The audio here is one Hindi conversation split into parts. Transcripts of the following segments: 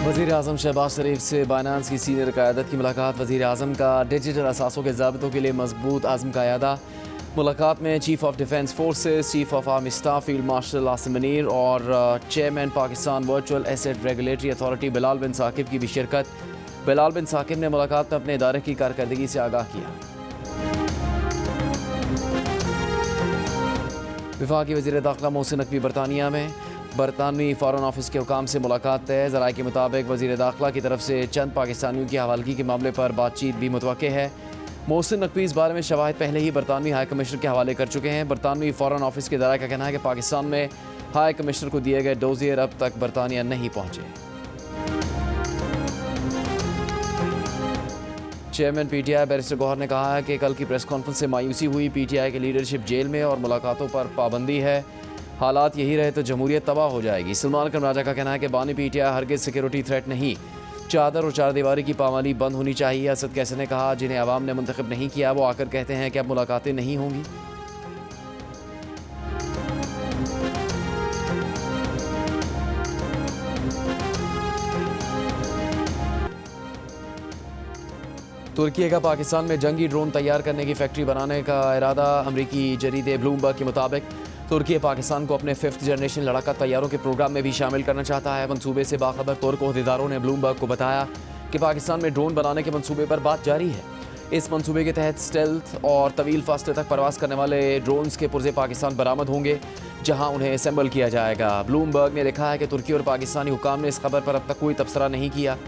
वज़ीर आज़म शहबाज शरीफ से बायनांस की सीनियर क़यादत की मुलाकात। वज़ीर आज़म का डिजिटल असासों के ज़ाब्तों के लिए मजबूत आज़म का अयादा। मुलाकात में chief of defence forces, chief of army staff field marshal Asim Munir और chairman Pakistan virtual asset regulatory authority Bilal bin Saqib की भी शिरकत। बिलाल बिन साकिब ने मुलाकात में अपने इदारे की कारकर्दगी से आगाह किया। वफाकी वज़ीर दाखिला मोहसिन नकवी बरतानिया में। बरतानवी फ़ॉरेन ऑफिस के हुकाम से मुलाकात तय। ज़राए के मुताबिक वज़ीर दाखिला की तरफ से चंद पाकिस्तानियों की हवालगी के मामले पर बातचीत भी मुतवक्के है। मोहसिन नकवी इस बारे में शवाहिद पहले ही बरतानवी हाई कमिश्नर के हवाले कर चुके हैं। बरतानवी फ़ॉरेन ऑफिस के ज़राए का कहना है कि पाकिस्तान में हाई कमिश्नर को दिए गए डोजियर अब तक बरतानिया नहीं पहुँचे। चेयरमैन पीटीआई बैरिस्टर गौहर ने कहा है कि कल की प्रेस कॉन्फ्रेंस से मायूसी हुई। पीटीआई की लीडरशिप जेल में और मुलाकातों पर पाबंदी है। हालात यही रहे तो जमहूरियत तबाह हो जाएगी। सलमान करमराजा का कहना है कि बानी पीटीआई हरगिज़ सिक्योरिटी थ्रेट नहीं, चादर और चारदीवारी की पामाली बंद होनी चाहिए। असद कैसे ने कहा जिन्हें आवाम ने मुंतखब नहीं किया वो आकर कहते हैं कि अब मुलाकातें नहीं होंगी। तुर्की का पाकिस्तान में जंगी ड्रोन तैयार करने की फैक्ट्री बनाने का इरादा। अमरीकी जरीदे ब्लूमबर्ग के मुताबिक तुर्की पाकिस्तान को अपने 5th जनरेशन लड़ाका तैयारों के प्रोग्राम में भी शामिल करना चाहता है। मंसूबे से बाखबर तुर्क ओहदेदारों ने ब्लूमबर्ग को बताया कि पाकिस्तान में ड्रोन बनाने के मंसूबे पर बात जारी है। इस मंसूबे के तहत स्टेल्थ और तवील फासले तक परवास करने वाले ड्रोन्स के पुर्जे पाकिस्तान बरामद होंगे, जहां उन्हें असेंबल किया जाएगा। ब्लूमबर्ग ने लिखा है कि तुर्की और पाकिस्तानी हुकाम ने इस खबर पर अब तक कोई तबसरा नहीं किया।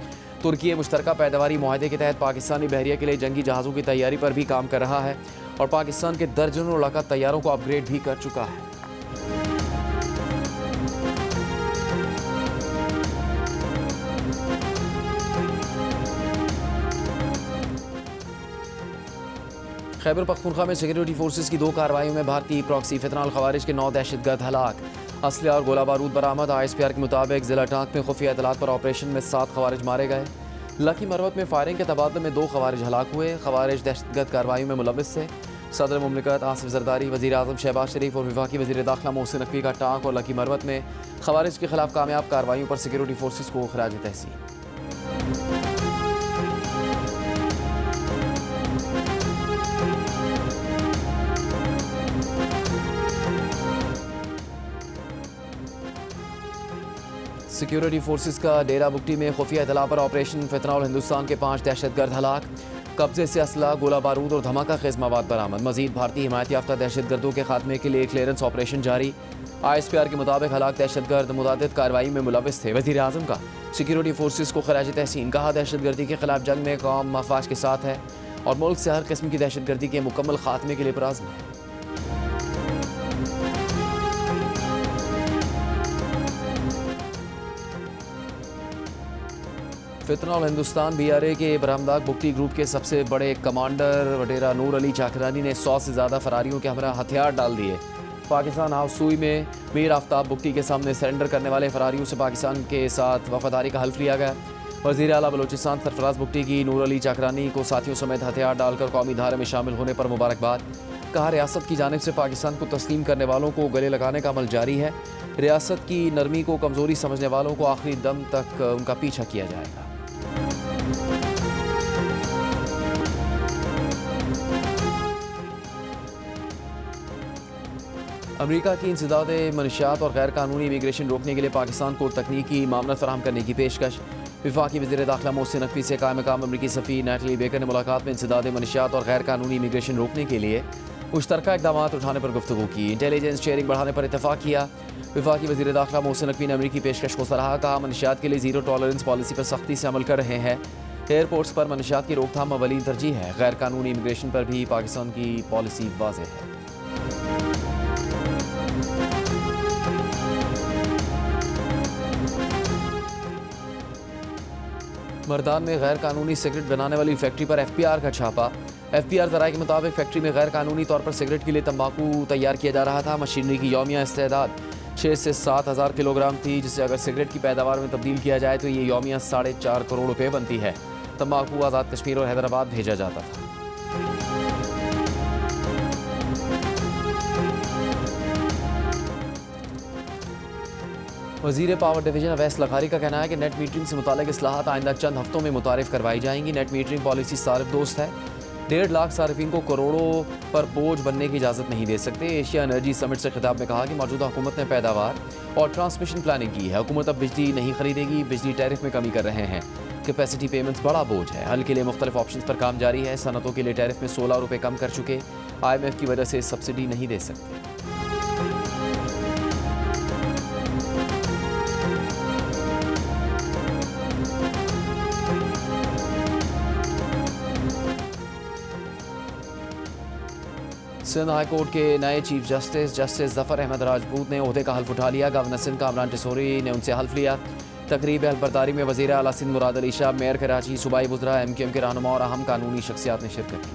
तुर्की मुश्तरका पैदावारी मुआहदे के तहत पाकिस्तानी बहरिया के लिए जंगी जहाज़ों की तैयारी पर भी काम कर रहा है और पाकिस्तान के दर्जनों लड़ाका तैयारों को अपग्रेड भी कर चुका है। खैबर पख्तूनख्वा में सिक्योरिटी फोर्सेस की 2 कार्रवाइयों में भारतीय प्रॉक्सी फितनाल खवारिज के 9 दहशतगर्द हलाक। असलहा और गोला बारूद बरामद। ISPR के मुताबिक जिला टांक में खुफिया इतलात पर ऑपरेशन में 7 खवारिज मारे गए। लकी मरवत में फायरिंग के तबादले में 2 खवारिज हलाक हुए। खवारिज दहशतगर्द कार्रवाई में मुलविस थे। सदर मुमलिकत आसिफ जरदारी, वज़ीर आज़म शहबाज शरीफ और वफाकी वज़ीर दाखिला मोहसिन नकवी का टांक और लकी मरवत में खवारिज के खिलाफ कामयाब कार्रवाइयों पर सिक्योरिटी फोर्सेस को खराज तहसीन। सिक्योरिटी फोर्सेस का डेरा बुगटी में खुफिया इतला पर ऑपरेशन फितनाउल हिंदुस्तान के 5 दहशतगर्द हलाक। कब्जे से असला, गोला बारूद और धमाका खेज मवाद बरामद। मजीद भारतीय हिमायत याफ्ता दहशतगर्दों के खात्मे के लिए क्लियरेंस ऑपरेशन जारी। ISPR के मुताबिक हलाक दहशतगर्द मुतादिद कार्रवाई में मुलविस थे। वज़ीर आज़म का सिक्योरिटी फोर्सेस को खराज तहसीन। कहा दहशतगर्दी के खिलाफ जंग में कौम मफाज के साथ है और मुल्क से हर किस्म की दहशतगर्दी के मुकम्मल खात्मे के लिए पुरअज़्म है। फितनाउल हिंदुस्तान BRA के बरामदाग बुगटी ग्रुप के सबसे बड़े कमांडर वडेरा नूर अली चाकरानी ने 100 से ज़्यादा फरारियों के हमरा हथियार डाल दिए। पाकिस्तान हाउस सुई में मीर आफ्ताब बुगटी के सामने सरेंडर करने वाले फरारियों से पाकिस्तान के साथ वफादारी का हल्फ लिया गया। वज़ीर आला बलोचिस्तान सरफराज बुगटी की नूर अली चाकरानी को साथियों समेत हथियार डालकर कौमी धारे में शामिल होने पर मुबारकबाद। कहा रियासत की जानिब से पाकिस्तान को तस्लीम करने वालों को गले लगाने का अमल जारी है। रियासत की नरमी को कमज़ोरी समझने वालों को आखिरी दम तक उनका पीछा किया जाएगा। अमेरिका की इंसदाद मनशियात और गैर कानूनी इमिग्रेशन रोकने के लिए पाकिस्तान को तकनीकी मामला फराहम करने की पेशकश। वफाकी वज़ीर दाखिला मोहसिन नकवी से कायम मकाम अमरीकी सफ़ीर नैटली बेकर ने मुलाकात में इंसदाद मनशियात और गैर कानूनी इमिग्रेशन रोकने के लिए मुश्तरका इक़दाम उठाने पर गुफ्तगू की। इंटेलिजेंस शेयरिंग बढ़ाने पर इतफाक़ किया। वफाकी वज़ीर दाखिला मोहसिन नकवी ने अमरीकी पेशकश को सराहा। कहा मनशियात के लिए ज़ीरो टॉलरेंस पॉलिसी पर सख्ती से अमल कर रहे हैं। एयरपोर्ट्स पर मनशियात की रोकथाम अवलीन तरजीह है। गैर कानूनी इमिग्रेशन पर भी पाकिस्तान की पॉलिसी वाज़ेह है। मर्दान में गैर कानूनी सिगरेट बनाने वाली फैक्ट्री पर FPR का छापा। FPR ज़राए के मुताबिक फैक्ट्री में गैर कानूनी तौर पर सिगरेट के लिए तंबाकू तैयार किया जा रहा था। मशीनरी की यौमिया इस्तेदाद 6 से 7 हज़ार किलोग्राम थी, जिसे अगर सिगरेट की पैदावार में तब्दील किया जाए तो ये यौमिया 4.5 करोड़ रुपये बनती है। तंबाकू आज़ाद कश्मीर और हैदराबाद भेजा जाता था। वज़ीर पावर डिवीजन अवैस लखारी का कहना है कि नेट मीटरिंग से मुताल्लिक़ इस्लाहात आइंदा चंद हफ्तों में मुतारिफ करवाई जाएंगी। नेट मीटरिंग पॉलिसी सारिफ दोस्त है। 1.5 लाख सार्फिन को करोड़ों पर बोझ बनने की इजाज़त नहीं दे सकते। एशिया एनर्जी समिट से खिताब में कहा कि मौजूदा हुकूमत ने पैदावार और ट्रांसमिशन प्लानिंग की है। हुकूमत अब बिजली नहीं खरीदेगी, बिजली टैरिफ में कमी कर रहे हैं। कैपेसिटी पेमेंट्स बड़ा बोझ है। हल के लिए मुख्तलिफ ऑप्शन पर काम जारी है। सनतों के लिए टैरिफ में 16 रुपये कम कर चुके। IMF की वजह से सब्सिडी नहीं दे सकते। सिंध हाई कोर्ट के नए चीफ जस्टिस जफर अहमद राजपूत ने ओहदे का हल्फ उठा लिया। गवर्नर सिंध कामरान टिसोरी ने उनसे हल्फ लिया। तकरीब हल्फबरदारी में वज़ीर आला सिंध मुराद अली शाह, मेयर कराची, सूबाई वज़रा, MQM के रहनुमा और अहम कानूनी शख्सियात ने शिरकत की।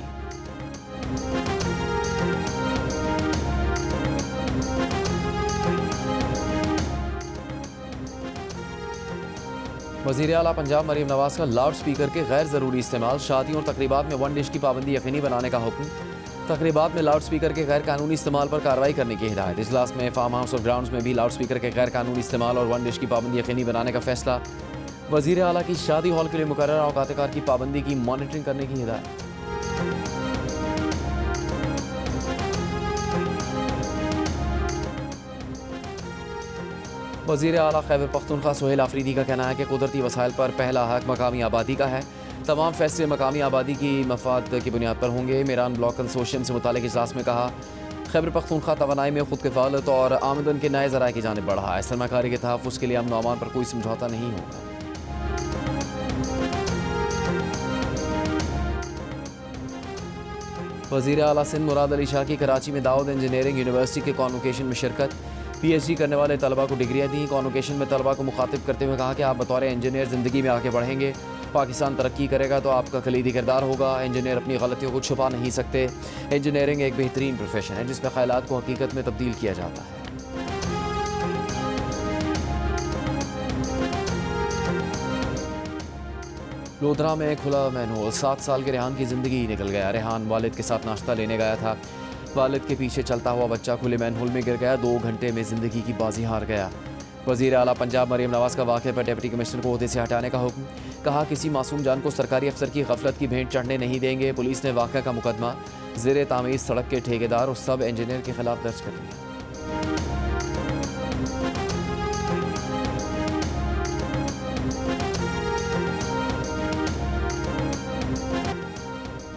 वज़ीर आला पंजाब मरीम नवाज का लाउड स्पीकर के गैर ज़रूरी इस्तेमाल, शादियों और तकरीबात में 1 डिश की पाबंदी यकीनी बनाने का हुक्म। तकरीबात में लाउड स्पीकर के गैर कानूनी इस्तेमाल पर कार्रवाई करने की हिदायत। इजलास में फार्म हाउस और ग्राउंड्स में भी लाउड स्पीकर के गैर कानूनी इस्तेमाल और 1 डिश की पाबंदी यकीनी बनाने का फैसला। वज़ीर आला की शादी हॉल के लिए मुकर्रर औकात-ए-कार की पाबंदी की मॉनिटरिंग करने की हिदायत। वज़ीर आला खैबर पख्तूनख्वा सोहेल आफरीदी का कहना है कि कुदरती वसाइल पर पहला हक मकामी आबादी का है। तमाम फैसले मकामी आबादी की मफाद की बुनियाद पर होंगे। मेरान ब्लॉक कंसोर्शियम से मुताल्लिक़ इजलास में कहा, खैबर पख्तूनख्वा तवानाई में खुद किफ़ालत और आमदन के नए ज़राए की जानिब बढ़ा है। सरमाकारी के तहफ़्फ़ुज़ के लिए अमन अमान पर कोई समझौता नहीं होगा। वज़ीर आला सिंध मुराद अली शाह की कराची में दाऊद इंजीनियरिंग यूनिवर्सिटी के कॉन्वोकेशन में शिरकत। PhD करने वाले तलबा को डिग्रियाँ दी। कॉन्वोकेशन में तलबा को मुखातिब करते हुए कहा कि आप बतौर इंजीनियर ज़िंदगी में आगे बढ़ेंगे। पाकिस्तान तरक्की करेगा तो आपका कलीदी किरदार होगा। इंजीनियर अपनी गलतियों को छुपा नहीं सकते। इंजीनियरिंग एक बेहतरीन प्रोफेशन है जिसमें ख्यालात को हकीकत में तब्दील किया जाता है। लोधरा में खुला मैनहोल, 7 साल के रेहान की ज़िंदगी निकल गया। रेहान वालिद के साथ नाश्ता लेने गया था। वालिद के पीछे चलता हुआ बच्चा खुले मैनहोल में गिर गया। 2 घंटे में ज़िंदगी की बाजी हार गया। वज़ीर आला पंजाब मरीम नवाज का वाक़े पर डिप्टी कमिश्नर को ओहदे से हटाने का हुक्म। कहा, किसी मासूम जान को सरकारी अफसर की गफलत की भेंट चढ़ने नहीं देंगे। पुलिस ने वाक़े का मुकदमा ज़ेर तामीर सड़क के ठेकेदार और सब इंजीनियर के खिलाफ दर्ज कर लिया।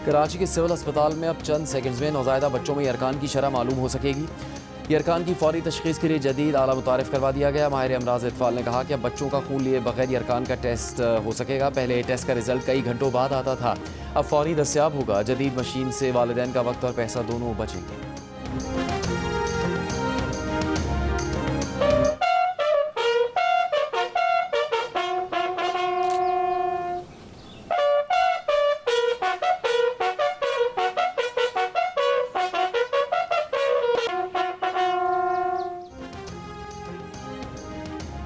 कराची के सिविल अस्पताल में अब चंद सेकंड्स में नौज़ायदा बच्चों में यरकान की शरह मालूम हो सकेगी। यरकान की फौरी तशख़ीस के लिए जदीद आला मुतारिफ करवा दिया गया। माहिर अमराज इत्फाल ने कहा कि अब बच्चों का खून लिए बगैर यरकान का टेस्ट हो सकेगा। पहले टेस्ट का रिजल्ट कई घंटों बाद आता था, अब फौरी दस्याब होगा। जदीद मशीन से वालिदैन का वक्त और पैसा दोनों बचेंगे।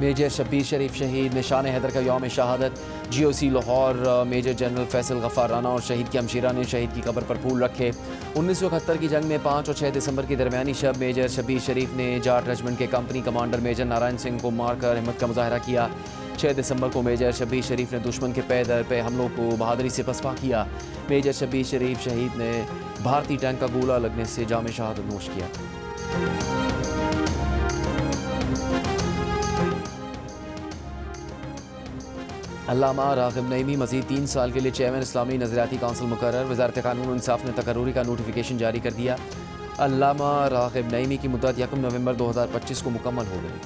मेजर शब्बीर शरीफ शहीद, निशान हैदर का यौम शहादत। GOC Lahore major general Faisal Ghaffar Rana और शहीद की हमशीरा ने शहीद की कब्र पर फूल रखे। 1971 की जंग में 5 और 6 दिसंबर की दरमियानी शब मेजर शब्बीर शरीफ ने जाट रेजिमेंट के company commander major Narayan Singh को मारकर हिम्मत का मुजाहरा किया। 6 दिसंबर को मेजर शब्बीर शरीफ ने दुश्मन के पैदर पे हमलों को बहादुरी से पसपा किया। मेजर शब्बीर शरीफ शहीद ने भारतीय टैंक का गोला लगने से जाम शहादत नोश किया। अल्लामा राग़िब नईमी मज़ीद 3 साल के लिए चेयरमैन इस्लामी नज़रियाती काउंसिल मुकर्रर। वज़ारत कानून और इंसाफ ने तकर्रुरी का नोटिफिकेशन जारी कर दिया। अल्लामा राग़िब नईमी की मुद्दत 1 नवंबर 2025 को मुकम्मल हो गई।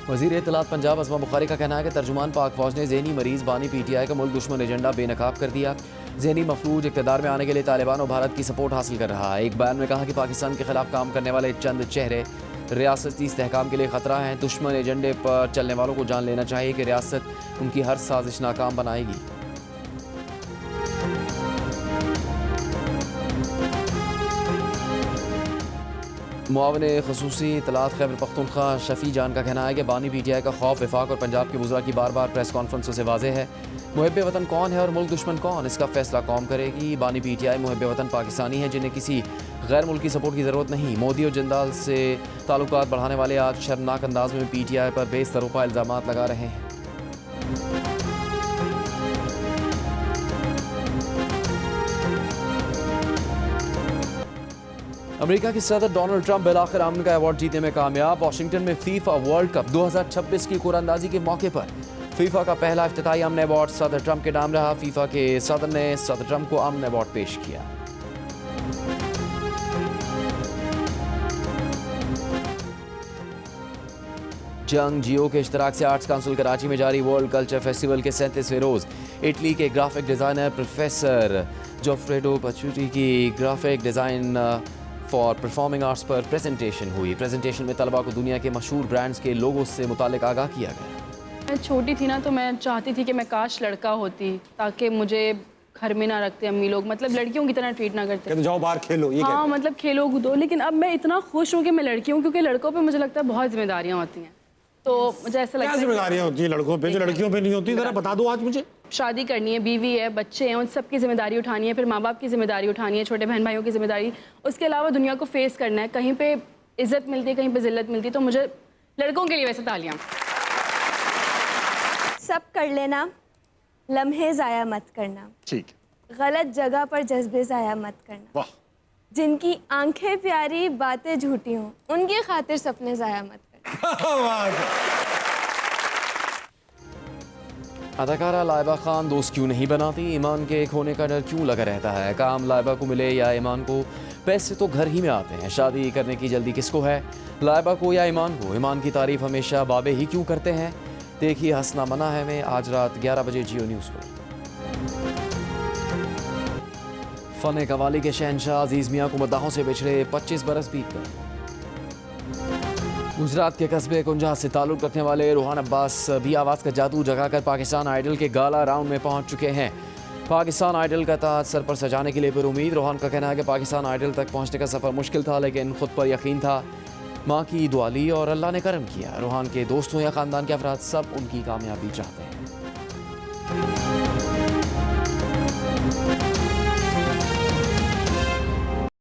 वज़ीर इत्तलात पंजाब अज़मा बुखारी का कहना है कि तर्जुमान पाक फ़ौज ने ज़हनी मरीज़ बानी PTI का मुल्क दुश्मन एजेंडा बेनकाब कर दिया। ज़हनी मफलूज इक़्तिदार में आने के लिए तालिबान और भारत की सपोर्ट हासिल कर रहा है। एक बयान में कहा कि पाकिस्तान के खिलाफ काम करने वाले चंद चेहरे रियासती इस्तेहकाम के लिए ख़तरा है। दुश्मन एजेंडे पर चलने वालों को जान लेना चाहिए कि रियासत उनकी हर साजिश नाकाम बनाएगी। मुआवन ख़ुसूसी इत्तलात खैबर पख्तूनख्वा शफ़ी जान का कहना है कि बानी PTI का खौफ वफाक और पंजाब के वज़रा की बार बार प्रेस कॉन्फ्रेंसों से वाज़ेह है। मुहब्बे वतन कौन है और मुल्क दुश्मन कौन, इसका फैसला कौम करेगी। बानी PTI मुहब्बे वतन पाकिस्तानी है जिन्हें किसी गैर मुल्की सपोर्ट की ज़रूरत नहीं। मोदी और जिंदाल से ताल्लुकात बढ़ाने वाले आज शर्मनाक अंदाज में PTI पर बेसरोपा इल्ज़ाम लगा रहे हैं। अमेरिका के सदर डोनाल्ड ट्रंप बिलाखिर अमन का अवार्ड जीतने में कामयाब। वॉशिंगटन में फीफा वर्ल्ड कप 2026 की कुरानंदाजी के मौके पर फीफा का पहला इफ्तिताई अमन अवार्ड सदर ट्रंप के नाम रहा। फीफा के सदर ने सदर ट्रंप को अमन अवार्ड पेश किया। जंग जियो के इश्तराक से आर्ट्स काउंसिल कराची में जारी वर्ल्ड कल्चर फेस्टिवल के 37वें रोज़ इटली के ग्राफिक डिज़ाइनर प्रोफेसर जोफ्रेडो पचूटी की graphic design for performing arts पर प्रेजेंटेशन हुई। प्रेजेंटेशन में तलबा को दुनिया के मशहूर ब्रांड्स के लोगों से मुतालिक आगाह किया गया। मैं छोटी थी ना, तो मैं चाहती थी कि मैं काश लड़का होती, ताकि मुझे घर में ना रखते अम्मी लोग, मतलब लड़कियों की तरह ट्रीट ना करते। कहते जाओ बाहर खेलो, ये हाँ, मतलब खेलो कूदो। लेकिन अब मैं इतना खुश हूँ कि मैं लड़की हूँ, क्योंकि लड़कों पे मुझे लगता है बहुत जिम्मेदारियाँ होती हैं। तो मुझे ऐसा लगता है जिम्मेदारियाँ होती हैं लड़कों पे जो लड़कियों पे नहीं होती। जरा बता दो आज मुझे। शादी करनी है, बीवी है, बच्चे हैं, उन सब की जिम्मेदारी उठानी है, फिर माँ बाप की जिम्मेदारी उठानी है, छोटे बहन भाइयों की जिम्मेदारी, उसके अलावा दुनिया को फेस करना है। कहीं पे इज्जत मिलती है, कहीं पे जिल्लत मिलती है। तो मुझे लड़कों के लिए वैसे तालियां। सब कर लेना, लम्हे ज़ाया मत करना, ठीक, गलत जगह पर जज्बे ज़ाया मत करना, वाह, जिनकी आंखें प्यारी बातें झूठी हों उनकी खातिर सपने ज़ाया मत करना। क्या बात है। अदाकारा लाइबा खान दोस्त क्यों नहीं बनाती? ईमान के खोने का डर क्यों लगा रहता है? काम लाइबा को मिले या ईमान को, पैसे तो घर ही में आते हैं। शादी करने की जल्दी किसको है, लाइबा को या ईमान को? ईमान की तारीफ हमेशा बाबे ही क्यों करते हैं? देखिए हंसना मना है में आज रात 11 बजे जियो न्यूज़ पर। फन कवाली के शहनशाह अजीज मियाँ को मद्दाहों से बिछड़े 25 बरस बीत गए। गुजरात के कस्बे कुंजा से ताल्लुक़ रखने वाले रूहान अब्बास भी आवाज़ का जादू जगाकर पाकिस्तान आइडल के गाला राउंड में पहुंच चुके हैं। पाकिस्तान आइडल का ताज सर पर सजाने के लिए पुरुमीद। रूहान का कहना है कि पाकिस्तान आइडल तक पहुंचने का सफ़र मुश्किल था, लेकिन खुद पर यकीन था। माँ की दुआ ली और अल्लाह ने करम किया। रूहान के दोस्तों या ख़ानदान के अफराद सब उनकी कामयाबी चाहते हैं।